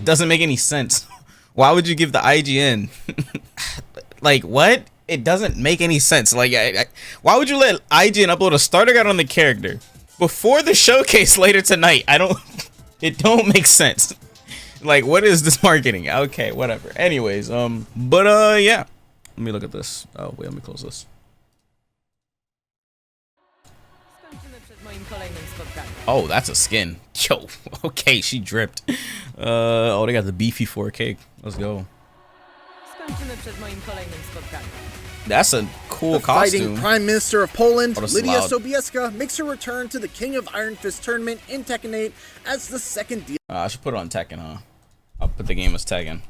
doesn't make any sense. Why would you give the IGN? Like, what? It doesn't make any sense. Like, why would you let IGN upload a starter guide on the character before the showcase later tonight? It don't make sense. Like, what is this marketing? Okay, whatever. Anyways, yeah. Let me look at this. Oh, wait, let me close this. Oh, that's a skin. Yo, okay, she dripped. Oh, they got the beefy 4K. Let's go. That's a cool costume. Fighting Prime Minister of Poland, Lidia Sobieska, makes her return to the King of Iron Fist tournament in Tekken 8 as the second deal. I should put it on Tekken, huh? I'll put the game as Tekken.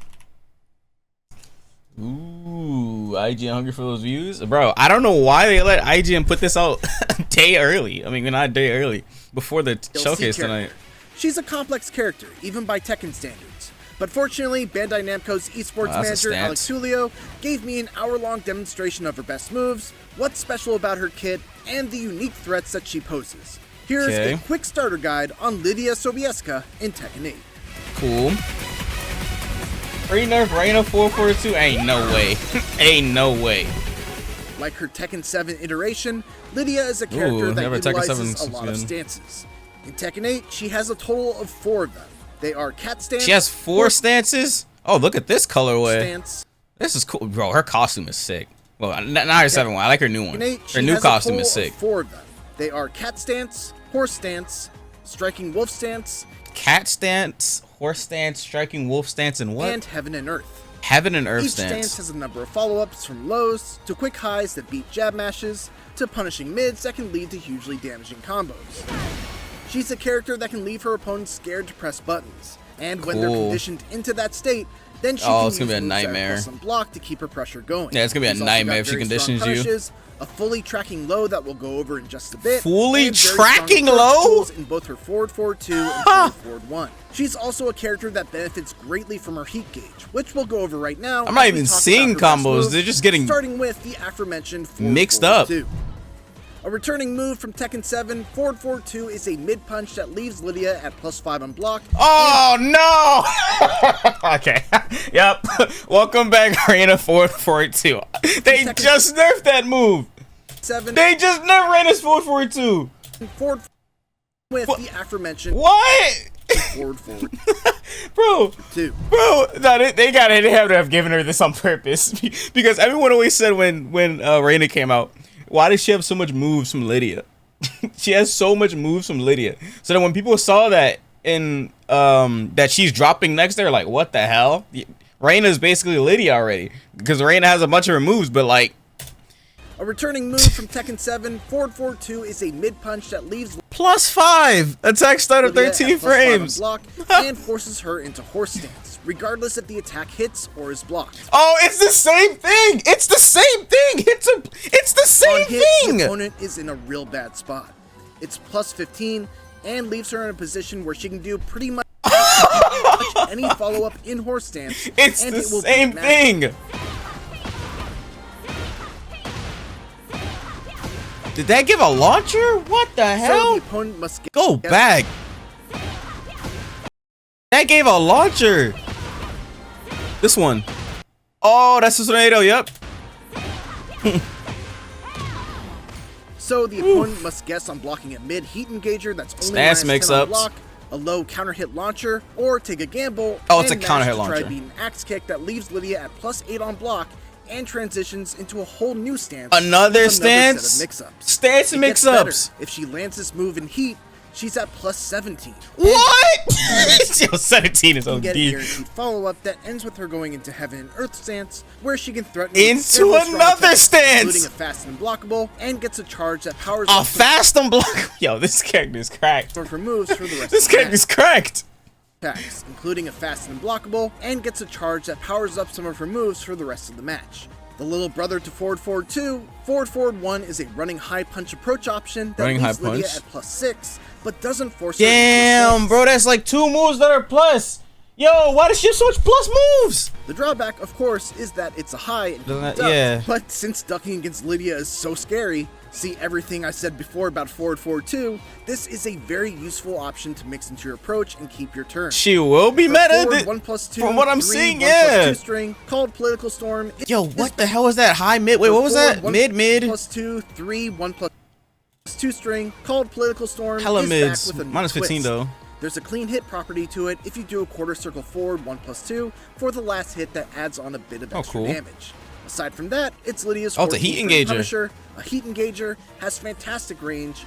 Ooh, IGN hungry for those views? Bro, I don't know why they let IGN put this out a day early. I mean, not a day early. Before the showcase tonight. She's a complex character, even by Tekken standards. But fortunately, Bandai Namco's esports manager, Alex Julio, gave me an hour-long demonstration of her best moves, what's special about her kit, and the unique threats that she poses. Here's a quick starter guide on Lidia Sobieska in Tekken 8. Cool. Pre-nerf Reina 442? Ain't no way. Ain't no way. Like her Tekken 7 iteration, Lidia is a character that utilizes a lot of stances. In Tekken 8, she has a total of 4 of them. They are cat stance. She has 4 stances? Oh, look at this colorway. This is cool. Bro, her costume is sick. Well, not her 7 one. I like her new one. Her new costume is sick. 4 of them. They are cat stance, horse stance, striking wolf stance, cat stance, horse stance, striking wolf stance, and what? And heaven and earth. Heaven and earth Each stance has a number of follow-ups, from lows to quick highs that beat jab mashes to punishing mids that can lead to hugely damaging combos. She's a character that can leave her opponents scared to press buttons, and when they're conditioned into that state, then she can use moves that block to keep her pressure going. Yeah, it's gonna be a nightmare if she conditions you. A fully tracking low that we'll go over in just a bit. Fully tracking low? In both her forward 4-2 and forward 1. She's also a character that benefits greatly from her heat gauge, which we'll go over right now. I'm not even seeing combos. They're just getting starting with the aforementioned mixed up. A returning move from Tekken 7, forward 4-2 is a mid punch that leaves Lidia at +5 on block. Oh no! Okay. Yep. Welcome back, Reina 4-4-2. They just nerfed that move. They just nerfed Reina's 4-4-2. Forward with the aforementioned. What? Forward. Bro, no, they have to have given her this on purpose because everyone always said when Reina came out, why does she have so much moves from Lidia? She has so much moves from Lidia. So then when people saw that in that she's dropping next, they're like, what the hell? Reina's basically Lidia already because Reina has a bunch of her moves, but like. A returning move from Tekken 7, forward 4-2 is a mid punch that leaves +5 attack start of 13 frames block and forces her into horse stance, regardless if the attack hits or is blocked. Oh, it's the same thing. It's the same thing. It's the same thing. The opponent is in a real bad spot. It's +15 and leaves her in a position where she can do pretty much any follow-up in horse stance. It's the same thing. Did that give a launcher? What the hell? So the opponent must go back. That gave a launcher. This one. Oh, that's a tornado. Yep. So the opponent must guess on blocking a mid heat engager that's only stance mix on block, a low counter hit launcher, or take a gamble. Oh, it's a counter hit launcher. Try beat an axe kick that leaves Lidia at +8 on block and transitions into a whole new stance. Another stance? Set of mix-ups. Stance mix-ups. If she lands this move in heat, she's at +17. What? Yo, 17 is OD. Get a guaranteed follow-up that ends with her going into Heaven and Earth stance, where she can threaten into another stance, including a fast and blockable, and gets a charge that powers a fast and blockable. Yo, this character is cracked. For moves for the rest this character is cracked. Attacks, including a fast and blockable, and gets a charge that powers up some of her moves for the rest of the match. The little brother to forward 4-2, forward 1 is a running high punch approach option that leaves Lidia at +6, but doesn't force her. Damn, bro, that's like 2 moves that are plus. Yo, why does she have so much plus moves? The drawback, of course, is that it's a high and duck. Yeah. But since ducking against Lidia is so scary, see everything I said before about forward 2, this is a very useful option to mix into your approach and keep your turn. She will be meta 1+2, from what I'm 3, seeing, 1+2 string called Political Storm. Yo, what the hell was that? High, mid? Wait, what was that? Mid. 1+2, 3, 1+2 string called Political Storm. Hella is mids. back with a Minus 15 twist. though. There's a clean hit property to it if you do a quarter circle forward 1+2 for the last hit that adds on a bit of extra damage. Aside from that, it's Lydia's it's a heat engager. Punisher. A heat engager has fantastic range,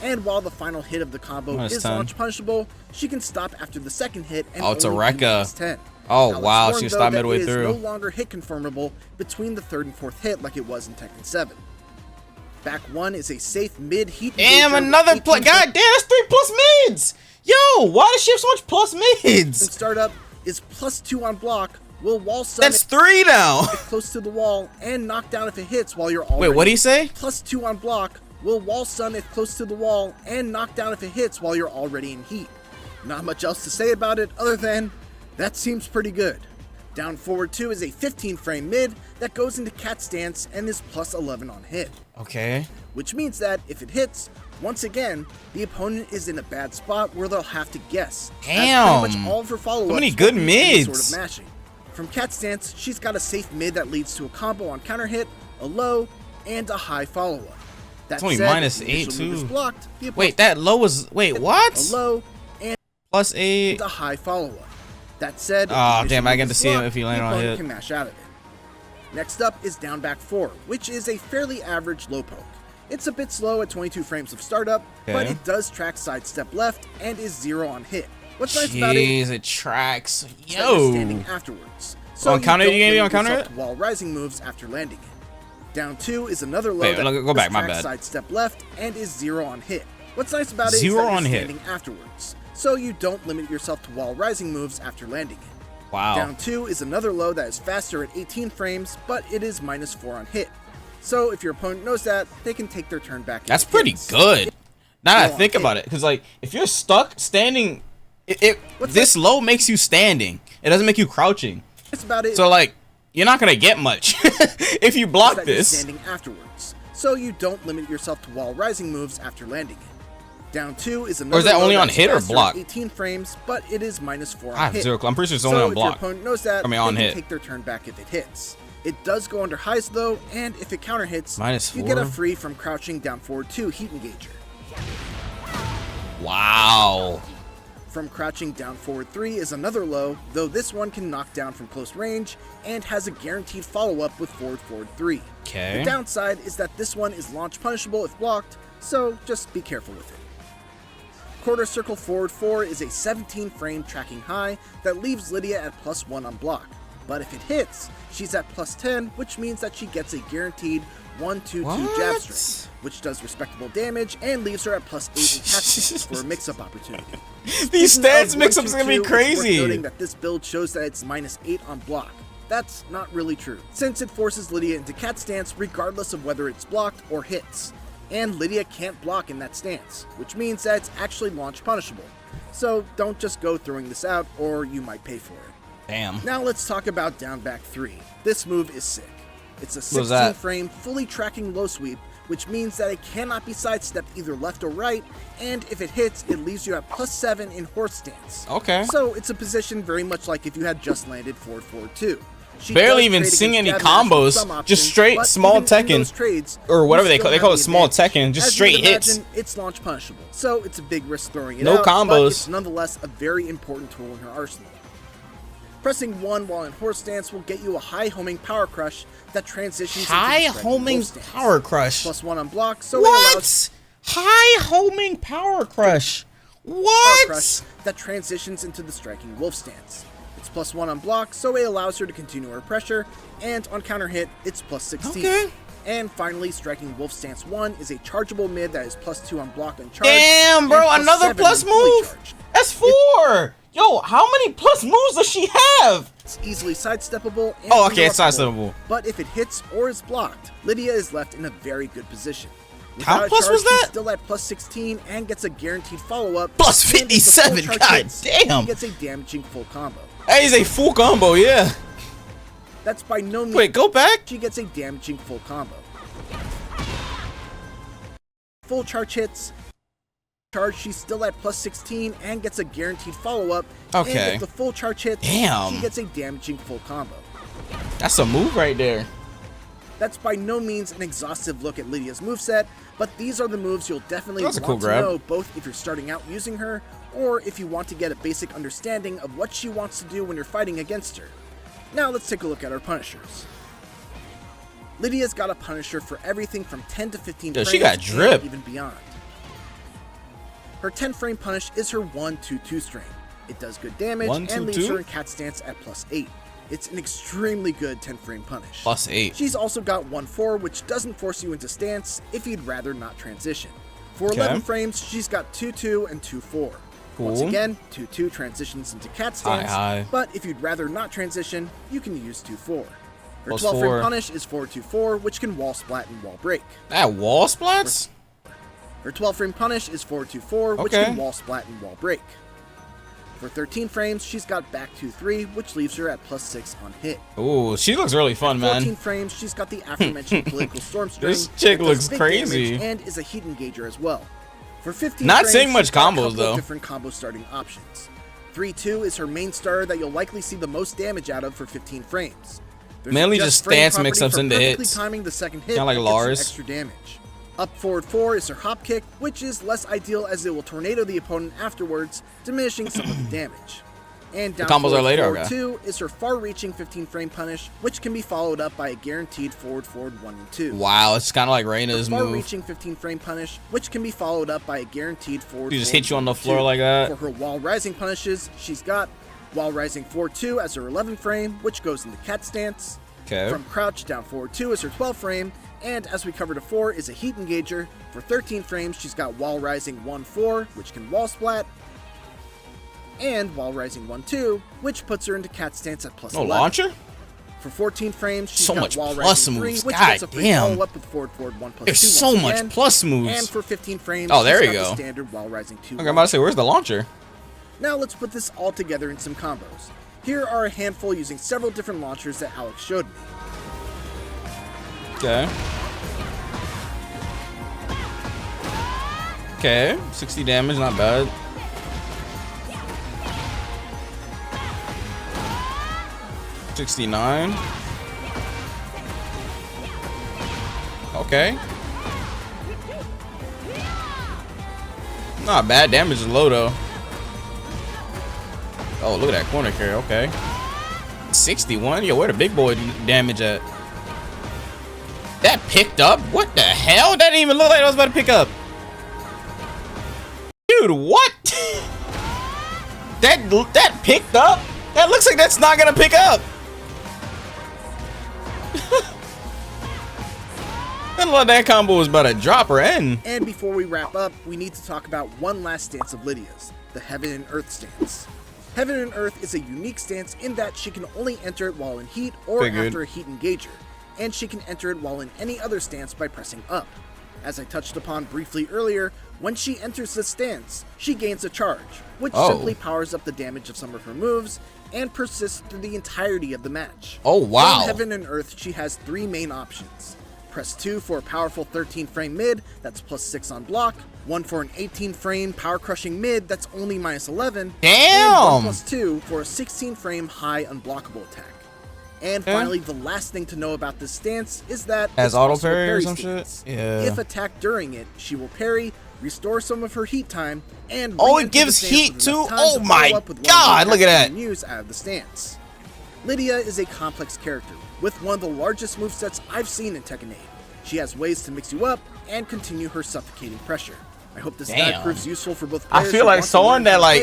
and while the final hit of the combo is launch punishable, she can stop after the second hit and it's a only Rekka. 10. Oh now, wow, she can stop midway it through. Is no longer hit confirmable between the third and fourth hit like it was in Tekken 7. Back 1 is a safe mid heat. Damn, another plus. God damn, that's 3 plus mids. Yo, why does she have so much plus mids? And startup is +2 on block. Will wall stun. That's 3 now. Close to the wall and knock down if it hits while you're already. Wait, what do you say? +2 on block. Will wall stun if close to the wall and knock down if it hits while you're already in heat. Not much else to say about it other than that seems pretty good. Down forward 2 is a 15 frame mid that goes into cat stance and is +11 on hit. Okay. Which means that if it hits, once again, the opponent is in a bad spot where they'll have to guess. Damn. Pretty much all of her follow-ups. So many good mids. Sort of mashing. From cat stance, she's got a safe mid that leads to a combo on counter hit, a low, and a high follow-up. That's only -8 too. Blocked, wait, that low was what? A low and +8. A high follow-up. That said, oh damn, I get to see him if he landed on hit. Can mash out of it. Next up is down back 4, which is a fairly average low poke. It's a bit slow at 22 frames of startup, but it does track sidestep left and is 0 on hit. What's nice about it tracks. Yo. Standing afterwards. So on counter, you gonna on counter it? While rising moves after landing it. Down 2 is another low that go back, my bad. Sidestep left and is 0 on hit. What's nice about it is that it's standing afterwards, so you don't limit yourself to wall rising moves after landing it. Wow. Down 2 is another low that is faster at 18 frames, but it is -4 on hit. So if your opponent knows that, they can take their turn back. That's pretty good. Now that I think about it, because like if you're stuck standing, this low makes you standing. It doesn't make you crouching. That's about it. So like you're not gonna get much if you block this. Standing afterwards, so you don't limit yourself to wall rising moves after landing it. Down 2 is another. Or is that only on hit or block? 18 frames, but it is -4 on hit. I'm pretty sure it's only on block. If your opponent knows that, on they hit. can take their turn back if it hits. It does go under highs though, and if it counter hits, -4. you get a free from crouching down forward 2 heat engager. Wow. From crouching down forward 3 is another low, though this one can knock down from close range and has a guaranteed follow-up with forward 3. Okay. The downside is that this one is launch punishable if blocked, so just be careful with it. Quarter circle forward 4 is a 17 frame tracking high that leaves Lidia at +1 on block. But if it hits, she's at +10, which means that she gets a guaranteed 1-2-2 jab strike, which does respectable damage and leaves her at +8 in tactics for a mix-up opportunity. These stats mix-ups are gonna be crazy. It's worth noting that this build shows that it's -8 on block. That's not really true, since it forces Lidia into cat stance regardless of whether it's blocked or hits. And Lidia can't block in that stance, which means that it's actually launch punishable. So don't just go throwing this out, or you might pay for it. Damn. Now let's talk about down back 3. This move is sick. It's a 16 frame, fully tracking low sweep, which means that it cannot be sidestepped either left or right, and if it hits, it leaves you at +7 in horse stance. Okay. So it's a position very much like if you had just landed forward 2. She barely even seeing any combos, just straight small Tekken, or whatever they call it small Tekken, just straight hits. It's launch punishable, so it's a big risk throwing it no out, combos. but it's nonetheless a very important tool in her arsenal. Pressing 1 while in horse stance will get you a high homing power crush that transitions high into homing power crush. +1 on block, so what? High homing power crush. What? Power crush that transitions into the striking wolf stance. It's +1 on block, so it allows her to continue her pressure, and on counter hit, it's +16. Okay. And finally, striking wolf stance 1 is a chargeable mid that is +2 on block and charge. Damn, bro, another plus move. That's 4. Yo, how many plus moves does she have? It's easily sidesteppable. And okay, it's sidesteppable. But if it hits or is blocked, Lidia is left in a very good position. How plus was that? She's still at plus 16 and gets a guaranteed follow-up. Plus 57, god damn! She gets a damaging full combo. That is a full combo, yeah. That's by no means... Wait, go back? She gets a damaging full combo. Full charge hits. She's still at plus 16 and gets a guaranteed follow-up. Okay. And if the full charge hits, damn, she gets a damaging full combo. That's a move right there. That's by no means an exhaustive look at Lidia's moveset, but these are the moves you'll definitely want cool to know, both if you're starting out using her, or if you want to get a basic understanding of what she wants to do when you're fighting against her. Now let's take a look at her punishers. Lidia's got a punisher for everything from 10 to 15 frames, she got drip, and even beyond. Her 10 frame punish is her 1-2-2 string. It does good damage and leaves her in cat stance at plus 8. It's an extremely good 10 frame punish. Plus 8. She's also got 1-4, which doesn't force you into stance if you'd rather not transition. For 11 frames, she's got 2-2 and 2-4. Cool. Once again, 2-2 transitions into cat stance, but if you'd rather not transition, you can use 2-4. Her 12 frame punish is 4-2-4, which can wall splat and wall break. That wall splats? Her 12 frame punish is 4-2-4, which can wall splat and wall break. For 13 frames, she's got back 2-3, which leaves her at plus 6 on hit. Ooh, she looks really fun, man. 14 frames, she's got the aforementioned political storm string. This chick looks crazy. And is a heat engager as well. For 15 not frames, saying much combos though. Different combo starting options. 3-2 is her main starter that you'll likely see the most damage out of for 15 frames. There's mainly just stance mix-ups into hits. Timing the second hit, kind of like Lars. Extra damage. Up forward 4 is her hop kick, which is less ideal as it will tornado the opponent afterwards, diminishing some of the damage. And down combos are later. Forward 2 is her far-reaching 15 frame punish, which can be followed up by a guaranteed forward 1 and 2. Wow, it's kind of like Reina's move. Far-reaching 15 frame punish, which can be followed up by a guaranteed forward. You just hit you on the floor like that. For her wall rising punishes, she's got wall rising 4-2 as her 11 frame, which goes into cat stance. Okay. From crouch down forward 2 is her 12 frame. And as we covered before, is a heat engager. For 13 frames, she's got wall rising 1-4, which can wall splat, and wall rising 1-2, which puts her into cat stance at plus 11. Launcher? For 14 frames, she's so got much wall plus rising moves. 3, which God gets a free follow up with forward 1+2. There's so much plus moves. And for 15 frames, there she's you got go. The standard wall rising 2. Okay, I'm about to say, where's the launcher? Now let's put this all together in some combos. Here are a handful using several different launchers that Alex showed me. Okay. Okay, 60 damage, not bad. $69. Okay. Not bad. Damage is low though. Oh, look at that corner carry. Okay. 61. Yo, where the big boy damage at? That picked up? What the hell? That didn't even look like I was about to pick up. Dude, what? that picked up? That looks like that's not gonna pick up. That looked like that combo was about to drop her in. And before we wrap up, we need to talk about one last stance of Lidia's, the Heaven and Earth stance. Heaven and Earth is a unique stance in that she can only enter it while in heat or after a heat engager, and she can enter it while in any other stance by pressing up. As I touched upon briefly earlier, when she enters this stance, she gains a charge, which simply powers up the damage of some of her moves and persists through the entirety of the match. Oh wow. In Heaven and Earth, she has 3 main options. Press 2 for a powerful 13 frame mid that's plus 6 on block, 1 for an 18 frame power crushing mid that's only minus 11, damn, and 1+2 for a 16 frame high unblockable attack. And finally, the last thing to know about this stance is that has auto parry or some stance. shit. Yeah. If attacked during it, she will parry, restore some of her heat time, and it gives heat too. Oh my god, look at that. Use out of the stance. Lidia is a complex character with one of the largest movesets I've seen in Tekken 8. She has ways to mix you up and continue her suffocating pressure. I hope this guide proves useful for both players. I feel like someone that like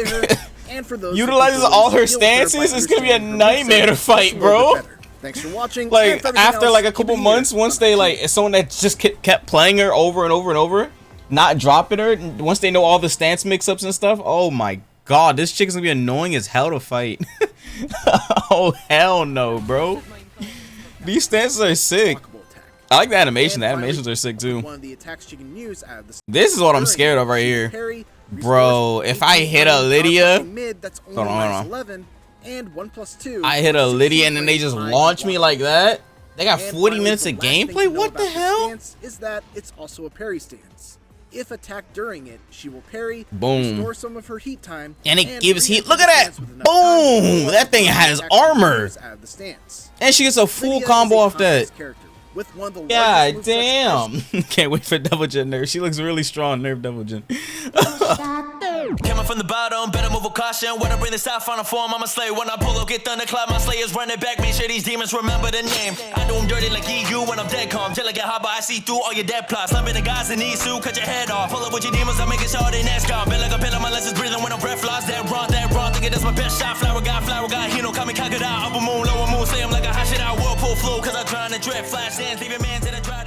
and for those utilizes all her stances is gonna be a nightmare to fight, bro. Thanks for watching. Like after like a couple months, once they like, it's someone that just kept playing her over and over and over, not dropping her. Once they know all the stance mix-ups and stuff, oh my god, this chick's gonna be annoying as hell to fight. Oh hell no, bro. These stances are sick. I like the animation. The animations are sick too. One of the attacks she can use out of the this is what I'm scared of right here. Bro, if I hit a Lidia, hold on. 11 and 1+2. I hit a Lidia and then they just launch me like that. They got 40 minutes of gameplay. What the hell? Is that it's also a parry stance. If attacked during it, she will parry, boom, restore some of her heat time, and it gives heat. Look at that! Boom! That thing has armor, and she gets a full combo off that. With one of the God damn! Can't wait for Double Gen Nerf. She looks really strong, Nerf Double Gen. Coming from the bottom, better move with caution. When I bring this out, final form, I'm a slay. When I pull up, get thunderclap, my slayers running back. Make sure these demons remember the name. I do them dirty like EU when I'm dead calm. Till I get hot, but I see through all your dead plots. Slamming the guys in these suit, cut your head off. Pull up with your demons, I'm making sure they next gone. Been like a pill on my lessons, breathing when I'm breath lost. That wrong, thinking that's my best shot. Flower guy, he don't call me conquered out. Upper moon, lower moon, slay him like a hot shit out. Whirlpool flow, cause I drown and drip. Flash dance, leaving mans in a dry.